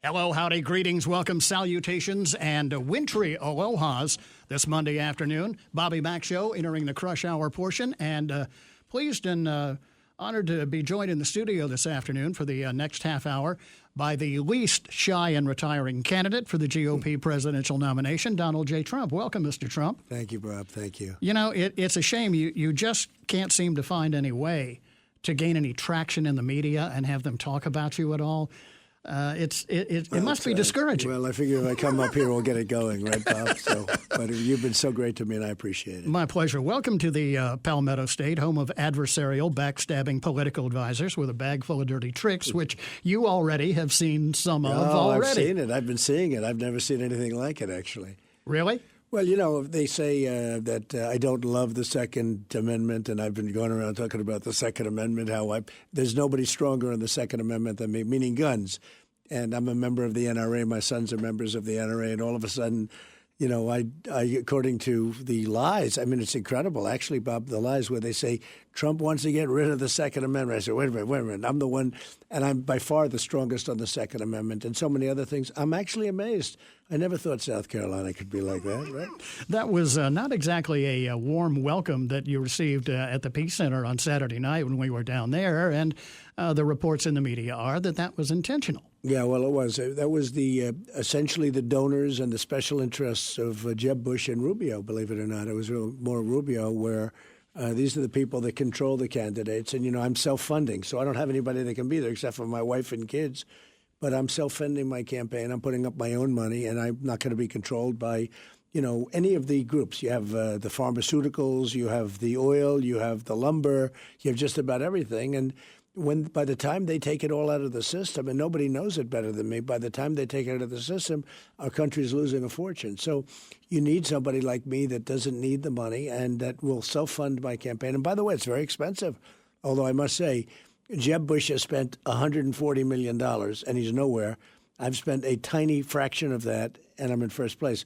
Hello, howdy, greetings, welcome, salutations, and wintry alohas this Monday afternoon. Bobby Mack Show entering the crush hour portion, and pleased and honored to be joined in the studio this afternoon for the next half hour by the least shy and retiring candidate for the GOP presidential nomination, Donald J. Trump. Welcome, Mr. Trump. Thank you, Bob. Thank you. You know, it's a shame you just can't seem to find any way to gain any traction in the media and have them talk about you at all. It must be discouraging. Well, I figure if I come up here, we'll get it going, right, Bob? But you've been so great to me, and I appreciate it. My pleasure. Welcome to the Palmetto State, home of adversarial, backstabbing political advisors with a bag full of dirty tricks, which you already have seen some of already. I've seen it. I've been seeing it. I've never seen anything like it, actually. Really? Well, you know, they say that I don't love the Second Amendment, and I've been going around talking about the Second Amendment, there's nobody stronger in the Second Amendment than me, meaning guns. And I'm a member of the NRA. My sons are members of the NRA, and all of a sudden, you know, I according to the lies, I mean, it's incredible, actually, Bob, the lies where they say Trump wants to get rid of the Second Amendment. I said, wait a minute, I'm the one, and I'm by far the strongest on the Second Amendment and so many other things. I'm actually amazed. I never thought South Carolina could be like that, right? That was not exactly a warm welcome that you received at the Peace Center on Saturday night when we were down there, and the reports in the media are that was intentional. Yeah, well, it was. That was essentially the donors and the special interests of Jeb Bush and Rubio, believe it or not. It was more Rubio, where these are the people that control the candidates. And, you know, I'm self-funding, so I don't have anybody that can be there except for my wife and kids. But I'm self-funding my campaign. I'm putting up my own money, and I'm not going to be controlled by, you know, any of the groups. You have the pharmaceuticals, you have the oil, you have the lumber, you have just about everything. And by the time they take it all out of the system, and nobody knows it better than me, by the time they take it out of the system, our country is losing a fortune. So you need somebody like me that doesn't need the money and that will self-fund my campaign. And by the way, it's very expensive. Although I must say, Jeb Bush has spent $140 million, and he's nowhere. I've spent a tiny fraction of that, and I'm in first place,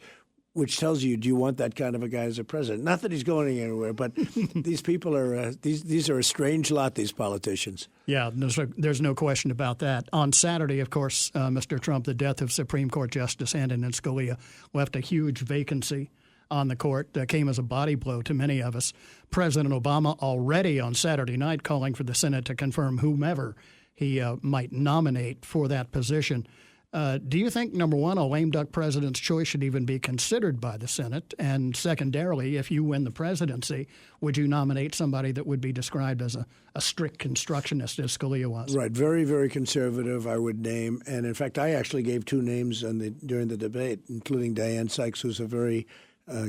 which tells you, do you want that kind of a guy as a president? Not that he's going anywhere, but these people are these are a strange lot, these politicians. Yeah, there's no question about that. On Saturday, of course, Mr. Trump, the death of Supreme Court Justice Antonin Scalia left a huge vacancy on the court that came as a body blow to many of us. President Obama already on Saturday night calling for the Senate to confirm whomever he might nominate for that position. Do you think, number one, a lame duck president's choice should even be considered by the Senate? And secondarily, if you win the presidency, would you nominate somebody that would be described as a strict constructionist, as Scalia was? Right. Very, very conservative, I would name. And in fact, I actually gave two names during the debate, including Diane Sykes, who's a very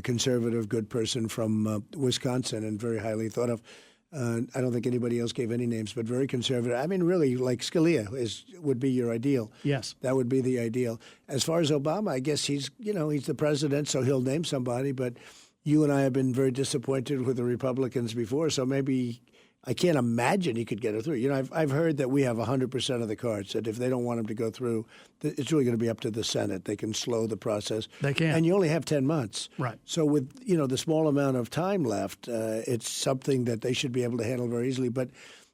conservative, good person from Wisconsin and very highly thought of. I don't think anybody else gave any names, but very conservative. I mean, really, like Scalia would be your ideal. Yes. That would be the ideal. As far as Obama, I guess he's the president, so he'll name somebody. But you and I have been very disappointed with the Republicans before, so maybe I can't imagine he could get it through. You know, I've heard that we have 100% of the cards, that if they don't want him to go through, it's really going to be up to the Senate. They can slow the process. They can. And you only have 10 months. Right. So with, you know, the small amount of time left, it's something that they should be able to handle very easily. But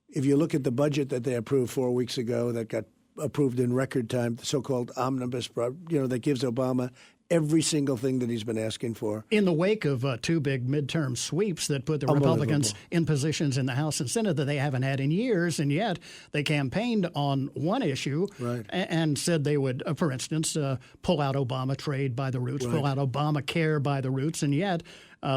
if you look at the budget that they approved 4 weeks ago that got approved in record time, the so-called omnibus, that gives Obama every single thing that he's been asking for. In the wake of two big midterm sweeps that put the Republicans in positions in the House and Senate that they haven't had in years, and yet they campaigned on one issue and said they would, for instance, pull out Obama trade by the roots, pull out Obamacare by the roots, and yet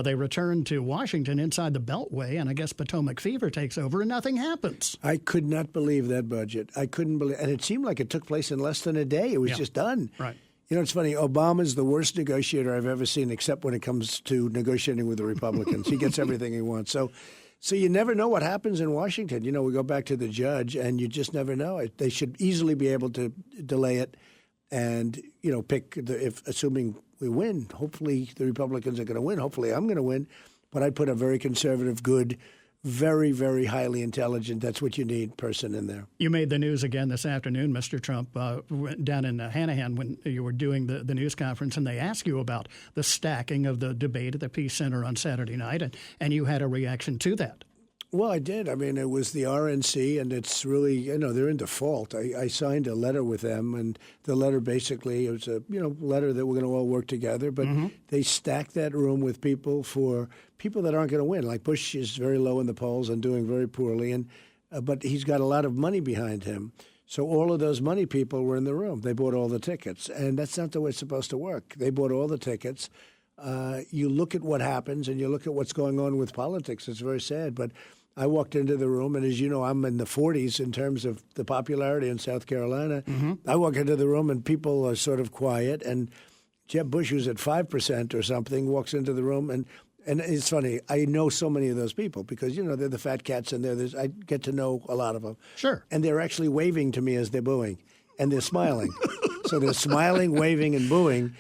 they returned to Washington inside the Beltway, and I guess Potomac fever takes over and nothing happens. I could not believe that budget. I couldn't believe – and it seemed like it took place in less than a day. It was just done. Right. You know, it's funny. Obama's the worst negotiator I've ever seen, except when it comes to negotiating with the Republicans. He gets everything he wants. So you never know what happens in Washington. You know, we go back to the judge, and you just never know. They should easily be able to delay it and, you know, assuming we win. Hopefully the Republicans are going to win. Hopefully I'm going to win. But I'd put a very conservative, good, very, very highly intelligent, that's what you need, person in there. You made the news again this afternoon, Mr. Trump, down in Hanahan when you were doing the news conference, and they asked you about the stacking of the debate at the Peace Center on Saturday night, and you had a reaction to that. Well, I did. I mean, it was the RNC, and it's really, they're in default. I signed a letter with them, and the letter basically, it was a, letter that we're going to all work together, but they stacked that room with people that aren't going to win. Like Bush is very low in the polls and doing very poorly, and but he's got a lot of money behind him. So all of those money people were in the room. They bought all the tickets, and that's not the way it's supposed to work. They bought all the tickets. You look at what happens, and you look at what's going on with politics. It's very sad, but I walked into the room, and as you know, I'm in the 40s in terms of the popularity in South Carolina. I walk into the room, and people are sort of quiet, and Jeb Bush, who's at 5% or something, walks into the room, and it's funny. I know so many of those people because, they're the fat cats, and I get to know a lot of them. Sure. And they're actually waving to me as they're booing, and they're smiling. So they're smiling, waving, and booing.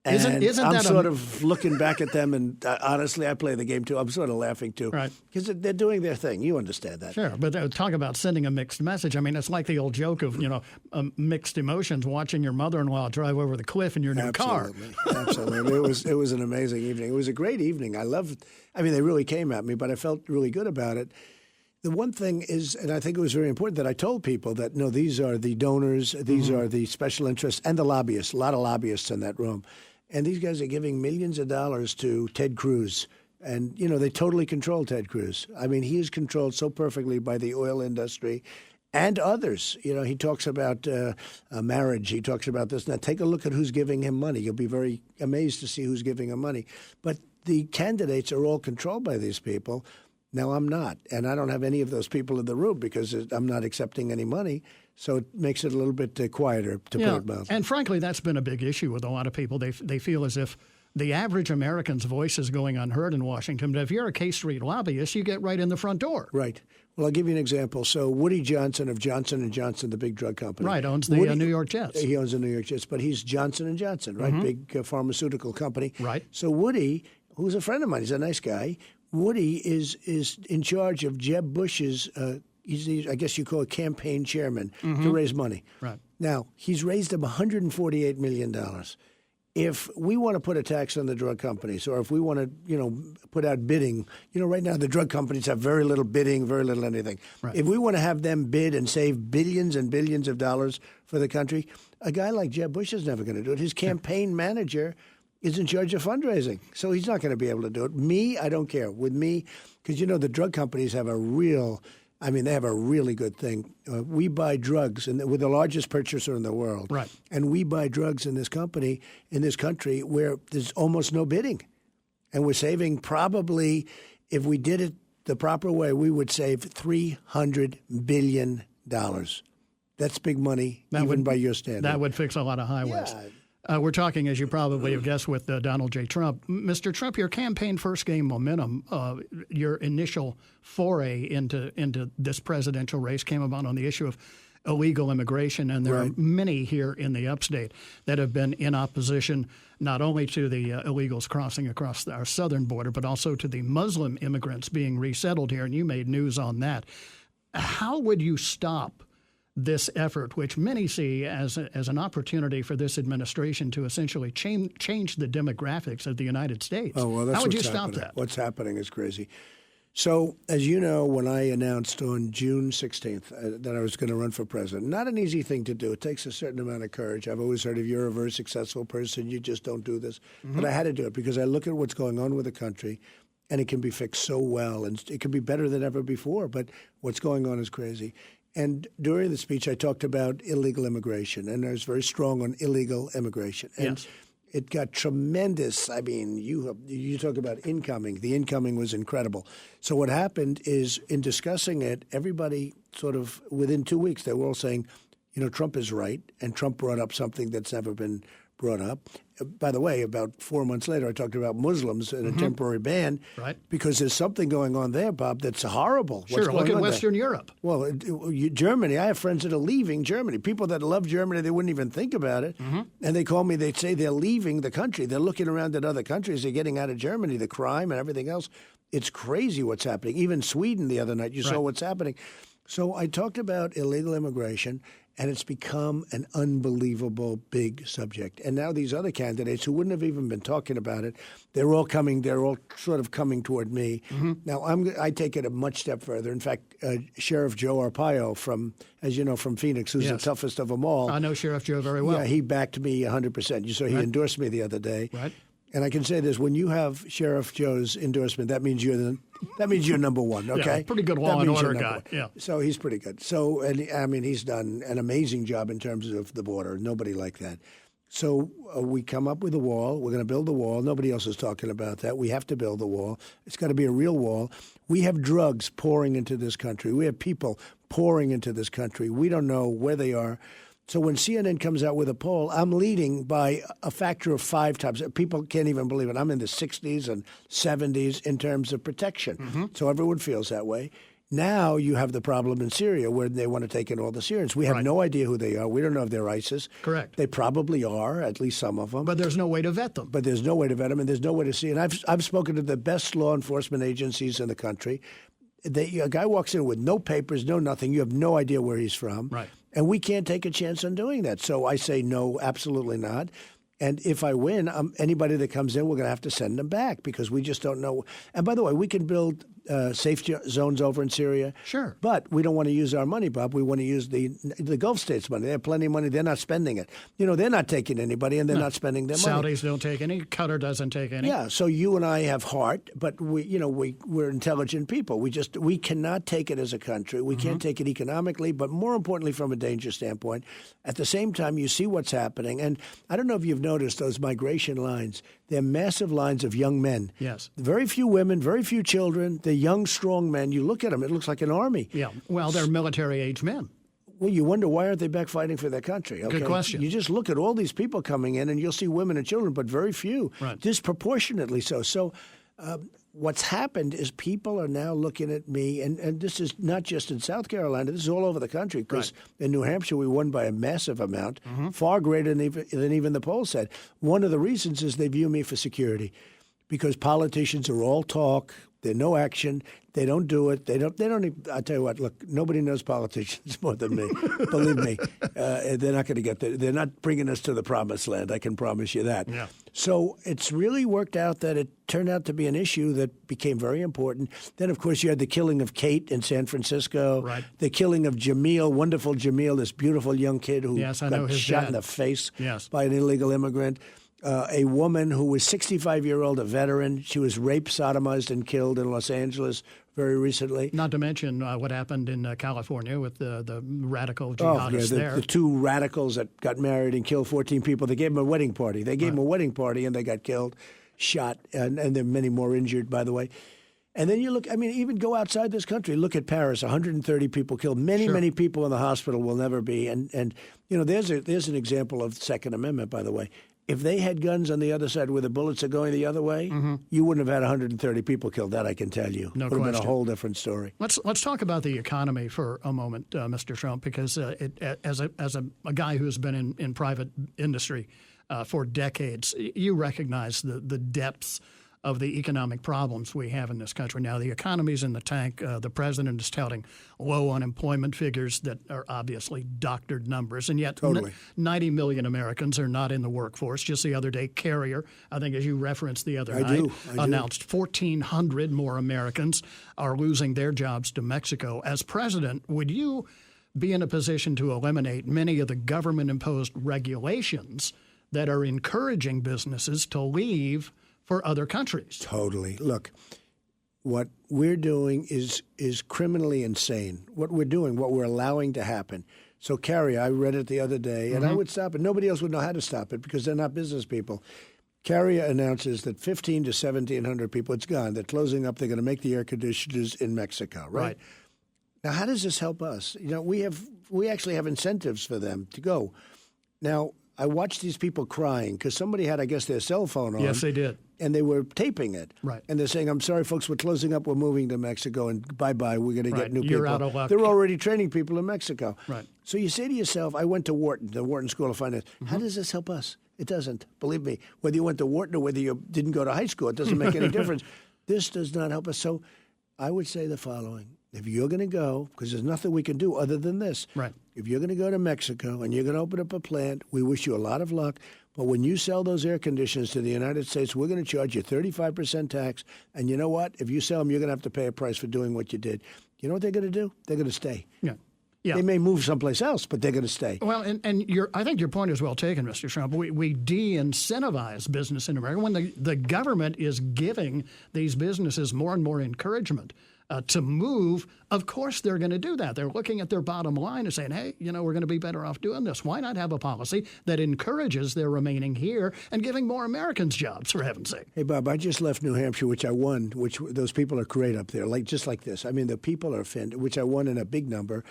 And isn't I'm that sort of looking back at them, and honestly, I play the game too. I'm sort of laughing too, right? Because they're doing their thing. You understand that, sure? But talk about sending a mixed message. I mean, it's like the old joke of mixed emotions watching your mother-in-law drive over the cliff in your new car. Absolutely, it was an amazing evening. It was a great evening. I loved. I mean, they really came at me, but I felt really good about it. The one thing is, and I think it was very important that I told people that, no, these are the donors, these are the special interests, and the lobbyists. A lot of lobbyists in that room. And these guys are giving millions of dollars to Ted Cruz. And, they totally control Ted Cruz. I mean, he is controlled so perfectly by the oil industry and others. He talks about marriage. He talks about this. Now, take a look at who's giving him money. You'll be very amazed to see who's giving him money. But the candidates are all controlled by these people. Now, I'm not. And I don't have any of those people in the room because I'm not accepting any money. So it makes it a little bit quieter, to put it mildly. And frankly, that's been a big issue with a lot of people. They feel as if the average American's voice is going unheard in Washington. But if you're a K Street lobbyist, you get right in the front door. Right. Well, I'll give you an example. So Woody Johnson of Johnson & Johnson, the big drug company. Right, owns the New York Jets. He owns the New York Jets, but he's Johnson & Johnson, right? Big pharmaceutical company. Right. So Woody, who's a friend of mine, he's a nice guy. Woody is in charge of Jeb Bush's he's I guess you call it campaign chairman to raise money. Right. Now, he's raised him $148 million. If we want to put a tax on the drug companies, or if we want to, put out bidding, right now the drug companies have very little bidding, very little anything. Right. If we want to have them bid and save billions and billions of dollars for the country, a guy like Jeb Bush is never going to do it. His campaign manager is in charge of fundraising, so he's not going to be able to do it. Me, I don't care. With me, because, the drug companies have they have a really good thing. We buy drugs, and we're the largest purchaser in the world. Right. And we buy drugs in this country where there's almost no bidding. And we're saving probably, if we did it the proper way, we would save $300 billion. That's big money, by your standard. That would fix a lot of highways. Yeah. We're talking, as you probably have guessed, with Donald J. Trump. Mr. Trump, your campaign first gained momentum. Your initial foray into this presidential race came about on the issue of illegal immigration, and there are many here in the upstate that have been in opposition not only to the illegals crossing across our southern border, but also to the Muslim immigrants being resettled here, and you made news on that. How would you stop this effort, which many see as an opportunity for this administration to essentially change the demographics of the United States? Oh, well, that's how would you what's stop happening. that? What's happening is crazy. So, as you know, when I announced on June 16th that I was going to run for president, not an easy thing to do. It takes a certain amount of courage. I've always heard if you're a very successful person, you just don't do this. But I had to do it because I look at what's going on with the country, and it can be fixed so well, and it can be better than ever before. But what's going on is crazy. And during the speech, I talked about illegal immigration, and I was very strong on illegal immigration. And yes. It got tremendous. I mean, you talk about incoming. The incoming was incredible. So what happened is, in discussing it, everybody sort of, within 2 weeks, they were all saying, Trump is right, and Trump brought up something that's never been brought up. By the way, about 4 months later, I talked about Muslims and a temporary ban, right? Because there's something going on there, Bob, that's horrible. Sure, look at Western Europe. Well, Germany, I have friends that are leaving Germany. People that love Germany, they wouldn't even think about it. And they call me, they'd say they're leaving the country. They're looking around at other countries. They're getting out of Germany, the crime and everything else. It's crazy what's happening. Even Sweden the other night, you saw what's happening. So I talked about illegal immigration, And it's become an unbelievable big subject. And now these other candidates who wouldn't have even been talking about it, they're all sort of coming toward me. Now, I take it a much step further. In fact, Sheriff Joe Arpaio as you know, from Phoenix, who's the toughest of them all. I know Sheriff Joe very well. Yeah, he backed me 100%. You saw he endorsed me the other day. Right. And I can say this: when you have Sheriff Joe's endorsement, that means you're number one. Okay, yeah, pretty good law and order guy. Yeah, so he's pretty good. So, and I mean, he's done an amazing job in terms of the border. Nobody like that. So we come up with a wall. We're going to build the wall. Nobody else is talking about that. We have to build the wall. It's got to be a real wall. We have drugs pouring into this country. We have people pouring into this country. We don't know where they are. So when CNN comes out with a poll, I'm leading by a factor of 5 times. People can't even believe it. I'm in the 60s and 70s in terms of protection. So everyone feels that way. Now you have the problem in Syria where they want to take in all the Syrians. We have no idea who they are. We don't know if they're ISIS. Correct. They probably are, at least some of them. But there's no way to vet them. And there's no way to see. And I've spoken to the best law enforcement agencies in the country. A guy walks in with no papers, no nothing. You have no idea where he's from. Right. And we can't take a chance on doing that. So I say no, absolutely not. And if I win, anybody that comes in, we're going to have to send them back because we just don't know. And by the way, we can build safe zones over in Syria. Sure. But we don't want to use our money, Bob. We want to use the Gulf states' money. They have plenty of money. They're not spending it. You know, they're not taking anybody, and they're not spending their money. Saudis don't take any. Qatar doesn't take any. Yeah. So you and I have heart, but we're intelligent people. We cannot take it as a country. We can't take it economically, but more importantly, from a danger standpoint. At the same time, you see what's happening, and I don't know if you've noticed those migration lines. They're massive lines of young men. Yes. Very few women, very few children. They're young, strong men. You look at them, it looks like an army. Yeah. Well, they're military-age men. Well, you wonder why aren't they back fighting for their country? Okay? Good question. You just look at all these people coming in, and you'll see women and children, but very few, disproportionately so. So what's happened is people are now looking at me, and this is not just in South Carolina. This is all over the country because in New Hampshire we won by a massive amount, far greater than even the poll said. One of the reasons is they view me for security because politicians are all talk. There's no action. They don't do it. They don't even, I tell you what, look, nobody knows politicians more than me. Believe me. They're not going to get there. They're not bringing us to the promised land. I can promise you that. Yeah. So it's really worked out that it turned out to be an issue that became very important. Then, of course, you had the killing of Kate in San Francisco. Right. The killing of Jamil, wonderful Jamil, this beautiful young kid who Yes, I got know his shot dad. in the face Yes. by an illegal immigrant. A woman who was 65-year-old, a veteran. She was raped, sodomized, and killed in Los Angeles very recently. Not to mention what happened in California with the radical jihadists there. The two radicals that got married and killed 14 people. They gave them a wedding party. They gave them a wedding party, and they got killed, shot, and there are many more injured, by the way. And then you look, I mean, even go outside this country. Look at Paris, 130 people killed. Many people in the hospital will never be. And you know, there's an example of the Second Amendment, by the way. If they had guns on the other side where the bullets are going the other way, you wouldn't have had 130 people killed. That I can tell you. No It would have been a question. whole different story. Let's talk about the economy for a moment, Mr. Trump, because as a guy who's been in private industry for decades, you recognize the depths of the economic problems we have in this country. Now, the economy's in the tank. The president is touting low unemployment figures that are obviously doctored numbers, and yet 90 million Americans are not in the workforce. Just the other day, Carrier, I think as you referenced the other night, announced 1,400 more Americans are losing their jobs to Mexico. As president, would you be in a position to eliminate many of the government-imposed regulations that are encouraging businesses to leave for other countries? Totally. Look, what we're doing is criminally insane. What we're allowing to happen. So Carrier, I read it the other day, and I would stop it. Nobody else would know how to stop it because they're not business people. Carrier announces that 1,500 to 1,700 people, it's gone. They're closing up. They're going to make the air conditioners in Mexico, right? Now, how does this help us? You know, we actually have incentives for them to go. Now, I watched these people crying because somebody had, I guess, their cell phone on. Yes, they did. And they were taping it. Right. And they're saying, I'm sorry, folks, we're closing up. We're moving to Mexico. And bye-bye, we're going to get new people. You're out of luck. They're already training people in Mexico. Right. So you say to yourself, I went to Wharton, the Wharton School of Finance. How does this help us? It doesn't. Believe me. Whether you went to Wharton or whether you didn't go to high school, it doesn't make any difference. This does not help us. So I would say the following. If you're going to go, because there's nothing we can do other than this. Right. if you're going to go to Mexico and you're going to open up a plant, we wish you a lot of luck. But when you sell those air conditioners to the United States, we're going to charge you 35% tax. And you know what? If you sell them, you're going to have to pay a price for doing what you did. You know what they're going to do? They're going to stay. Yeah. Yeah. They may move someplace else, but they're going to stay. Well, and I think your point is well taken, Mr. Trump. We de-incentivize business in America when the government is giving these businesses more and more encouragement to move. Of course, they're going to do that. They're looking at their bottom line and saying, hey, we're going to be better off doing this. Why not have a policy that encourages their remaining here and giving more Americans jobs, for heaven's sake? Hey, Bob, I just left New Hampshire, which I won, which those people are great up there, just like this. I mean, the people are offended, which I won in a big number.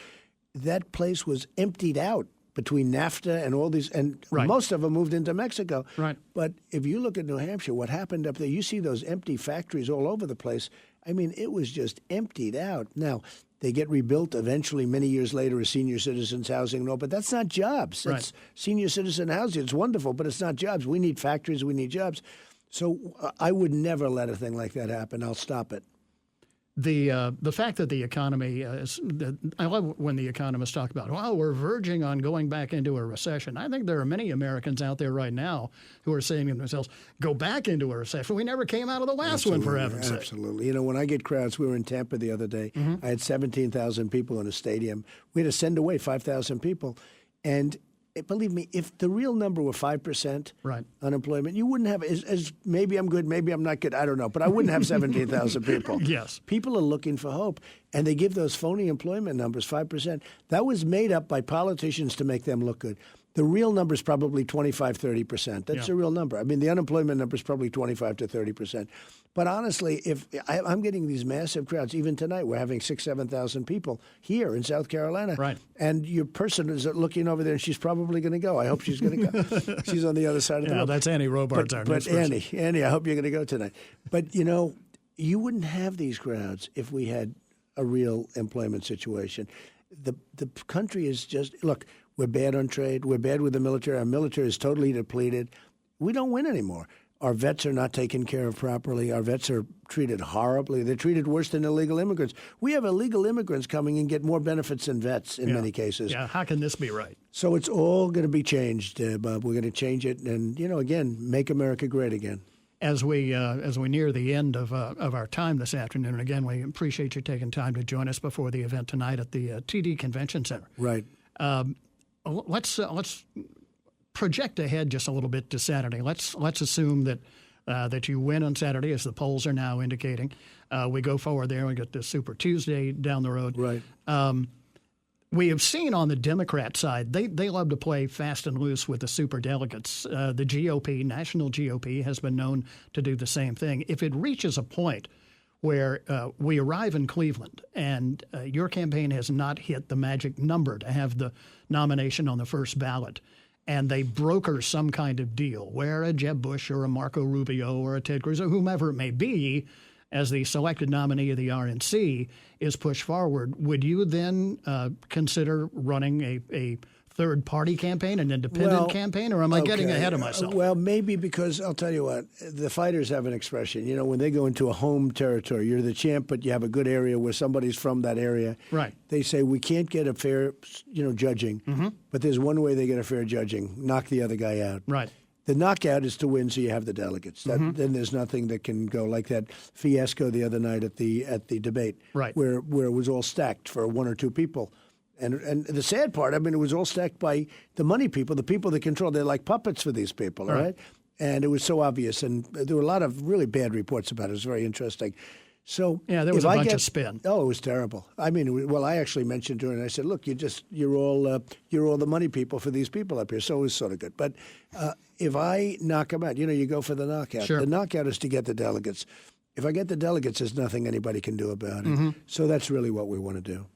That place was emptied out between NAFTA and all these, and most of them moved into Mexico. Right. But if you look at New Hampshire, what happened up there, you see those empty factories all over the place. I mean, it was just emptied out. Now, they get rebuilt eventually many years later as senior citizens housing and all, but that's not jobs. Right. It's senior citizen housing. It's wonderful, but it's not jobs. We need factories. We need jobs. So I would never let a thing like that happen. I'll stop it. The fact that the economy I love when the economists talk about, well, we're verging on going back into a recession. I think there are many Americans out there right now who are saying to themselves, go back into a recession. We never came out of the last one, for heaven's sake. Absolutely. When I get crowds, we were in Tampa the other day. I had 17,000 people in a stadium. We had to send away 5,000 people. And believe me, if the real number were 5% unemployment, you wouldn't have, as maybe I'm good, maybe I'm not good, I don't know, but I wouldn't have 17,000 people. Yes. People are looking for hope, and they give those phony employment numbers, 5%. That was made up by politicians to make them look good. The real number is probably 25, 30%. That's the real number. I mean, the unemployment number is probably 25 to 30%. But honestly, if I'm getting these massive crowds, even tonight, we're having 6,000, 7,000 people here in South Carolina. Right. And your person is looking over there, and she's probably going to go. I hope she's going to go. She's on the other side of the road. That's Annie Robards, our news person. Annie, I hope you're going to go tonight. But, you wouldn't have these crowds if we had a real employment situation. The country is just, look, we're bad on trade. We're bad with the military. Our military is totally depleted. We don't win anymore. Our vets are not taken care of properly. Our vets are treated horribly. They're treated worse than illegal immigrants. We have illegal immigrants coming and get more benefits than vets in many cases. Yeah, how can this be right? So it's all going to be changed, Bob. We're going to change it and, again, make America great again. As we near the end of our time this afternoon, and again, we appreciate you taking time to join us before the event tonight at the TD Convention Center. Right. Let's project ahead just a little bit to Saturday. Let's assume that you win on Saturday, as the polls are now indicating. We go forward there. We get the Super Tuesday down the road. Right. We have seen on the Democrat side, they love to play fast and loose with the superdelegates. The GOP, national GOP, has been known to do the same thing. If it reaches a point where we arrive in Cleveland and your campaign has not hit the magic number to have the nomination on the first ballot, and they broker some kind of deal where a Jeb Bush or a Marco Rubio or a Ted Cruz or whomever it may be as the selected nominee of the RNC is pushed forward, would you then consider running a third-party campaign, an independent campaign, or am I getting ahead of myself? Well, maybe, because I'll tell you what, the fighters have an expression. When they go into a home territory, you're the champ, but you have a good area where somebody's from that area. Right. They say, we can't get a fair, judging, but there's one way they get a fair judging: knock the other guy out. Right. The knockout is to win, so you have the delegates. Then there's nothing that can go like that fiasco the other night at the debate, right, where it was all stacked for one or two people. And the sad part, it was all stacked by the money people, the people that control. They're like puppets for these people, all right? And it was so obvious. And there were a lot of really bad reports about it. It was very interesting. So yeah, there was a bunch of spin. Oh, it was terrible. I actually mentioned to her, and I said, "Look, you're all the money people for these people up here." So it was sort of good. But if I knock them out, you go for the knockout. Sure. The knockout is to get the delegates. If I get the delegates, there's nothing anybody can do about it. So that's really what we want to do.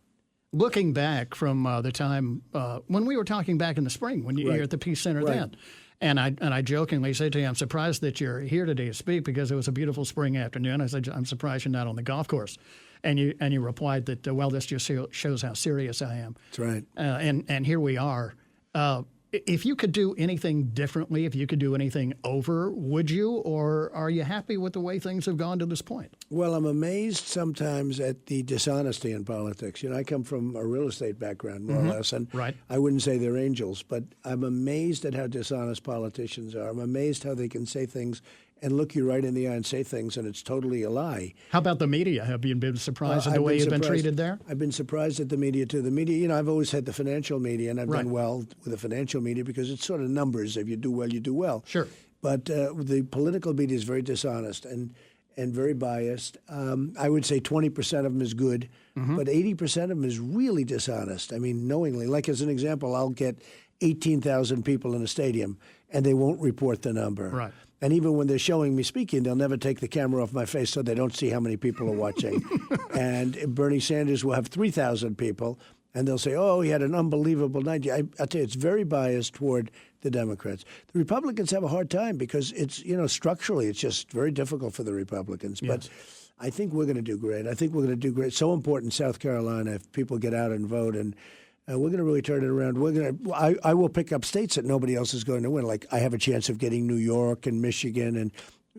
Looking back from the time when we were talking back in the spring, when you were at the Peace Center then. And I jokingly said to you, I'm surprised that you're here today to speak because it was a beautiful spring afternoon. I said, I'm surprised you're not on the golf course. And you replied that, well, this just shows how serious I am. That's right. And here we are. If you could do anything differently, if you could do anything over, would you? Or are you happy with the way things have gone to this point? Well, I'm amazed sometimes at the dishonesty in politics. I come from a real estate background, more or less, and Right. I wouldn't say they're angels, but I'm amazed at how dishonest politicians are. I'm amazed how they can say things and look you right in the eye and say things, and it's totally a lie. How about the media? Have you been surprised at the way you've been treated there? I've been surprised at the media, too. The media, I've always had the financial media, and I've Right. done well with the financial media because it's sort of numbers. If you do well, you do well. Sure. But the political media is very dishonest and very biased. I would say 20% of them is good, but 80% of them is really dishonest. I mean, knowingly. Like, as an example, I'll get 18,000 people in a stadium, and they won't report the number. Right. And even when they're showing me speaking, they'll never take the camera off my face so they don't see how many people are watching. And Bernie Sanders will have 3,000 people, and they'll say, oh, he had an unbelievable night. I'll tell you, it's very biased toward the Democrats. The Republicans have a hard time because it's, structurally, it's just very difficult for the Republicans. Yes. But I think we're going to do great. I think we're going to do great. It's so important in South Carolina if people get out and vote, and we're going to really turn it around. I will pick up states that nobody else is going to win. Like, I have a chance of getting New York and Michigan and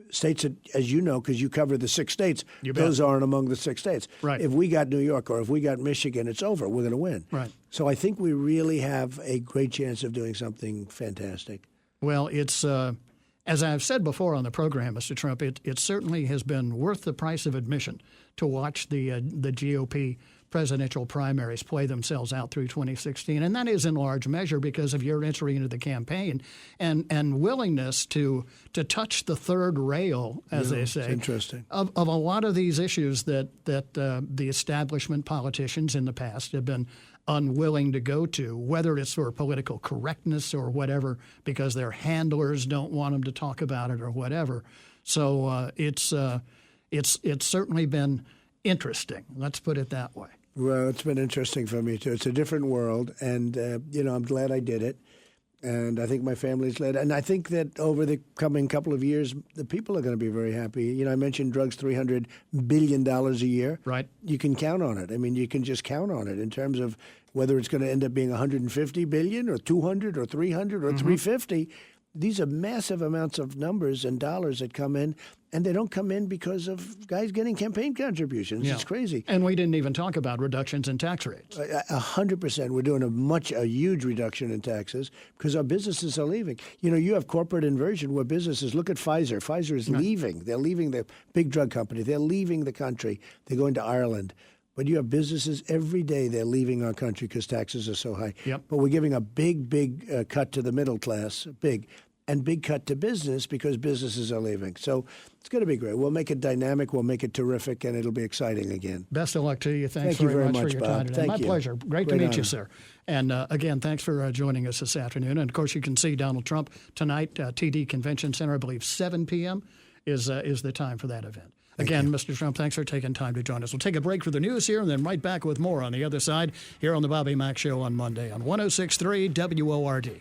states that, as you know, because you cover the 6 states, those aren't among the 6 states. Right. If we got New York or if we got Michigan, it's over. We're going to win. Right. So I think we really have a great chance of doing something fantastic. Well, it's as I've said before on the program, Mr. Trump, it certainly has been worth the price of admission to watch the GOP presidential primaries play themselves out through 2016. And that is in large measure because of your entry into the campaign and willingness to touch the third rail, as they say, interesting. Of a lot of these issues that the establishment politicians in the past have been unwilling to go to, whether it's for political correctness or whatever, because their handlers don't want them to talk about it or whatever. So it's certainly been interesting. Let's put it that way. Well, it's been interesting for me, too. It's a different world, and, I'm glad I did it. And I think my family's glad. And I think that over the coming couple of years, the people are going to be very happy. I mentioned drugs, $300 billion a year. Right. You can count on it. I mean, you can just count on it in terms of whether it's going to end up being $150 billion or $200 or $300 or $350. These are massive amounts of numbers and dollars that come in, and they don't come in because of guys getting campaign contributions. Yeah. It's crazy. And we didn't even talk about reductions in tax rates. 100%. We're doing a huge reduction in taxes because our businesses are leaving. You have corporate inversion where businesses, look at Pfizer. Pfizer is leaving. They're leaving the big drug company. They're leaving the country. They're going to Ireland. But you have businesses every day they're leaving our country because taxes are so high. Yep. But we're giving a big cut to the middle class, and big cut to business because businesses are leaving. So it's going to be great. We'll make it dynamic. We'll make it terrific, and it'll be exciting again. Best of luck to you. Thank you very much, for your Bob. time today. Thank My you. pleasure. Great to Great meet you, honor. sir. And again, thanks for joining us this afternoon. And, of course, you can see Donald Trump tonight, TD Convention Center. I believe 7 p.m. is the time for that event. Again, Mr. Trump, thanks for taking time to join us. We'll take a break for the news here and then right back with more on the other side here on the Bobby Mack Show on Monday on 106.3 WORD.